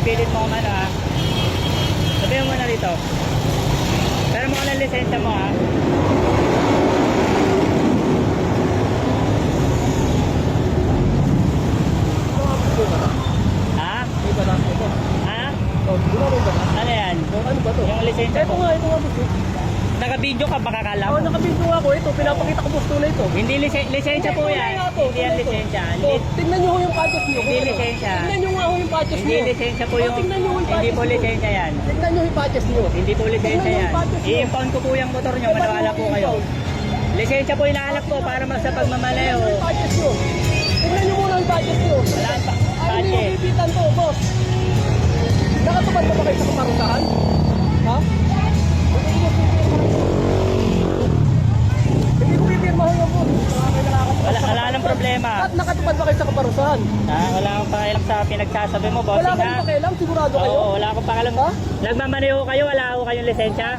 pipilit mo man ha. Sabihin mo na rito. Pero mo na lisensya mo ha. Ha? May batas ito. Ha? Oh, di ba may batas? Ano yan? Ano ba to? Yung lisensya Ito mo. nga, ito nga boss. Naka-video ka baka kala Oo, mo. nakabinto ako ito. Pinapakita ko boss tunay ito. Hindi lisensya po yan. Hindi yan lisensya. Oh, tingnan nyo ho yung patches nyo. Hindi lisensya. Tingnan nyo nga ho yung patches Hindi nyo. lisensya po yung... tingnan nyo yung Hindi patches po nyo. lisensya yan. Tingnan nyo yung patches nyo. Hindi po lisensya Tingnan yan. yung patches nyo. I-impound ko po yung motor nyo. Maniwala po kayo. Lisensya po hinahanap ko para sa pagmamalayo. Tingnan nyo yung patches nyo. Tingnan nyo muna yung patches nyo. Wala ang Ano yung patches. bibitan to, boss? Nakatupad na ba kayo sa kaparusahan? Ha? Hindi ko pipirmahan yung boss. Wala nang problema. At nakatupad ba kayo sa kaparusahan? Wala akong pakialam sa pinagsasabi mo, boss. Wala kang pakialam, sigurado kayo? Oo, wala akong pakialam. Ha? Nagmamaneho kayo, wala ako kayong lisensya.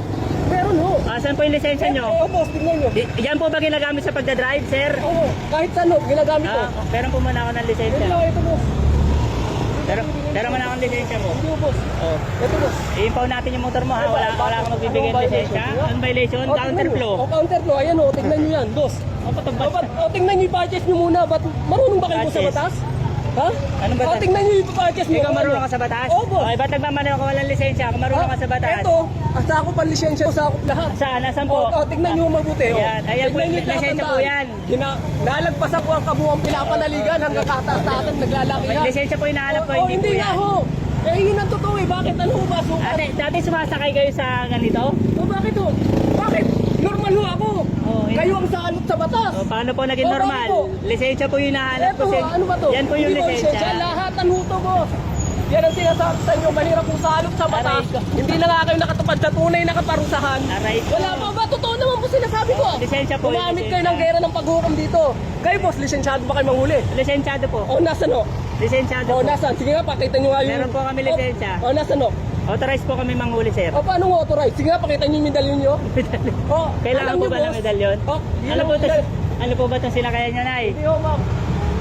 Meron ho. Saan po yung lisensya nyo? Oo, boss, tingnan nyo. Yan po ba ginagamit sa pagdadrive, sir? Oo, kahit saan ho, ginagamit ko. Pero po muna ako ng Ito lisensya. lang, ito boss. Pero muna akong lisensya mo. Hindi ho, boss. Oh. Ito boss. I-impound natin yung motor mo ha. Wala akong magbibigay ng lisensya. Ang violation, Oh, counterflow. O, counterflow. Ayan ho, tingnan nyo yan, boss. O, tingnan nyo yung patches nyo muna. Ba't marunong ba kayo po sa Patches? batas? Ha? Anong batas? O, tingnan nyo yung patches nyo. Ikaw marunong ka sa batas? Oo, boss. Okay, ba't nagmamaneho ka walang lisensya? Kung marunong ka sa batas? Ito, sakop ang lisensya, sakop lahat. Nasaan po? O, tingnan nyo mabuti. O. Ayan, ayan po, Tingnan nyo yung lisensya po tatandaan. yan. Nalagpasan po ang kabuang pinapanaligan hanggang kataas-taas naglalaki yan. Lisensya po hinahanap ko, O, hindi po nga yan. ho. Eh, yun ang totoo eh. Bakit ano ho ba? Sukat? Dati sumasakay kayo sa ganito? O, bakit ho? Bakit? Normal ho ako. Oo, yun. Kayo ang salot sa batas. Paano po naging Oh, normal? bakit po? Lisensya po yung hinahanap ko. Eto, ano ba to? Yan po yung Hindi ba lisensya. Lahat ang huto, boss. Yan ang sinasabi sa inyo, mahirap kung salot sa batas. Aray ko. Hindi na nga kayo nakatupad sa tunay na kaparusahan. Aray ko. Wala pa ba? Totoo naman po sinasabi ko. Lisensya po, Gumamit kayo lisensya. ng gera ng paghukom dito. Kayo, boss, lisensyado ba kayo manghuli? Lisensyado po. O, nasan o? Lisensyado O, po. nasan? Sige nga, pakita nyo nga yung... Meron po kami lisensya. O, nasan o? Authorized po kami manghuli, sir. O, paano nga authorize? Sige nga, pakita nyo yung medalyon nyo. O, Kailangan alam po nyo, ba ng boss? medalyon? O, yun Ano ang po medalyon. ano po ba itong sinakayan nyo, Nay? Hindi ho, ma'am.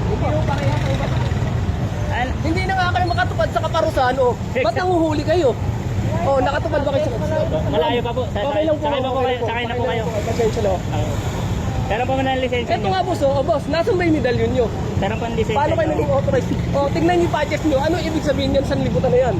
Hindi ho, parehas ang batas. Hindi na nga kayo makatupad sa kaparusahan, o. Ba't nanguhuli kayo? O, nakatupad ba kayo sa kaparusahan? Malayo pa po. Okay lang po. Sakay po kayo. Sakay na po kayo. Pasensya na. Oo. Pero po muna ang lisensya Ito nyo. nga, boss, o boss, nasan ba yung medalyon nyo? Pero po ang lisensya Paano kayo nyo. naging authorized? O, tingnan yung patches nyo. Ano ibig sabihin yan? Saan libutan na yan?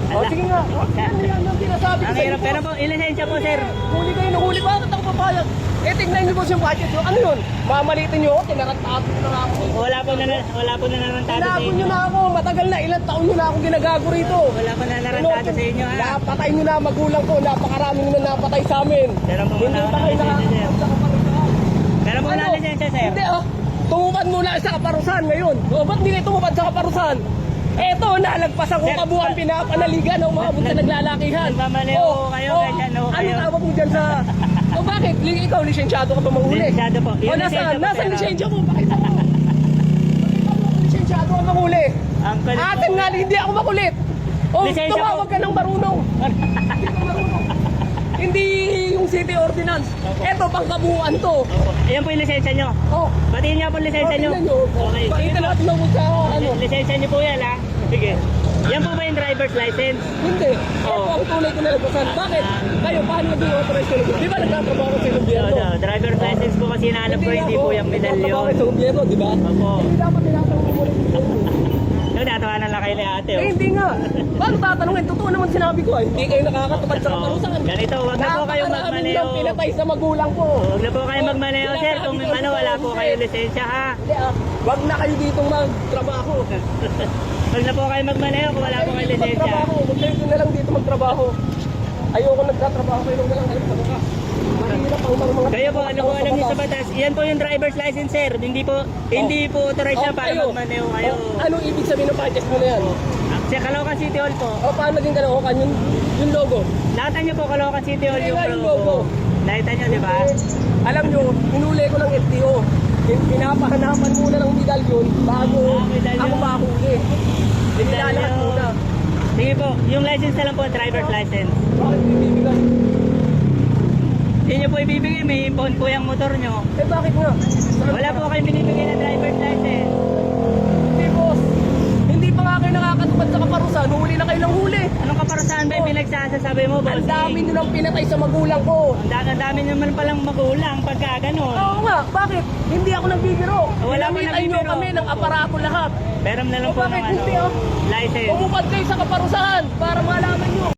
O, Ala. sige nga. O, ano yan ang sinasabi ko Ang sa hirap. inyo? Pero po, ilisensya po, sir. Huli kayo, nahuli. Bakit ako papayag? Eh, tingnan nyo boss yung patches nyo. Ano yun? Mamalitin nyo ako, tinakatapo nyo na ako. Wala po nanarantado sa Tinago nyo inyo. na ako. Matagal na, ilang taon nyo na ako ginagago rito. Wala po nanarantado sa inyo, ha? Napatay nyo na magulang ko. Napakaraming na napatay sa amin. Pero po Hindi muna pa ako kayo ng lisensya, sir. nakakapag sa kaparusahan. Pero po muna ang lisensya, sir. Hindi tumupad muna sa kaparusahan ngayon. O, ba't hindi kayo tumupad sa kaparusahan? Eto, nalagpasan ko Sir, kabuuan pinapanaligan ng mga bunta naglalakihan. Nagmamaliho kayo, ganyan, Ano kayo. tawag mo dyan sa... O bakit? Ikaw, lisensyado ka ba manghuli? Lisensyado po. O Yung lisensya nasaan? po, Nasaan sir. lisensya mo? Pakita mo. Pakita mo, lisensyado ka manghuli. Ang kulit po. Atin nga, hindi ako makulit. O, Lisensya tumawag po. ka ng marunong. Hindi ka marunong. Hindi yung city ordinance. Eto, pangkabuuan to. Opo. Ayan po yung lisensya nyo. O, Batiin nga po yung lisensya nyo. tingnan nyo. Okay. Pakita natin na sa ano. Lisensya nyo po yan, ha? Sige. Yan po ba yung driver's license? Hindi. Ito Oo. ang tunay ko na nagpasan. Bakit? Kayo, paano naging authorized ko? Di ba nagtatrabaho ko sa No, gobyerno? no. Driver's license po kasi hinahanap ko, hindi po yung Nagtatrabaho medalyon. ko sa gobyerno, di ba? Opo. Hindi dapat tinatanong mo rin. No, natawanan lang kayo ni ate, Eh, oh. hindi nga. Paano tatanungin? Totoo naman sinabi ko. Hindi kayo nakakatupad sa kaparusahan. Ganito, wag na po kayo Napakaraming magmaneho. nang pinatay sa magulang ko. Huwag na po kayo magmaneho, sir. Kung ano, wala po kayo lisensya, ha? Hindi wag na kayo ditong magtrabaho. Huwag na po kayo magmaneho kung wala po kayo lisensya. Magtrabaho. Huwag kayo na lang dito magtrabaho. Ayoko nagtatrabaho kayo na lang alam sa mukha. Mahirap ang mga... Kayo po, ano po alam niyo sa batas? Yan po yung driver's license, sir. Hindi po authorized na para kayo. magmaneho kayo. Anong ibig sabihin ng patches mo na yan? Sa Caloocan City Hall po. O paano naging Caloocan yung logo? Nakita niyo po Caloocan City Hall yung Yung logo. Nakita niyo, di ba? Alam nyo, hinuli ko ng FTO. Pinapahanapan muna ng medalyon bago medalyon. ako mahuli. Inilalakad muna. Sige po, yung license na lang po, driver's license. Bakit bibigyan? Hindi niyo po ibibigay, may impound po yung motor niyo. Eh bakit nga? Wala po kayong binibigay na driver's license. Hindi boss. Hindi pa nga kayo nakakatupad sa kaparusahan. Huli na kayo saan ba yung pinagsasasabi mo, boss? Ang dami nyo nang pinatay sa magulang ko. Ang dami naman palang magulang pagka ganon. Oo nga, bakit? Hindi ako nagbibiro. Wala mo Pinamitan nyo nagbibiro. kami ng aparato lahat. Pero na lang O po ng bakit hindi, oh? license. Umupad kayo sa kaparusahan para malaman nyo.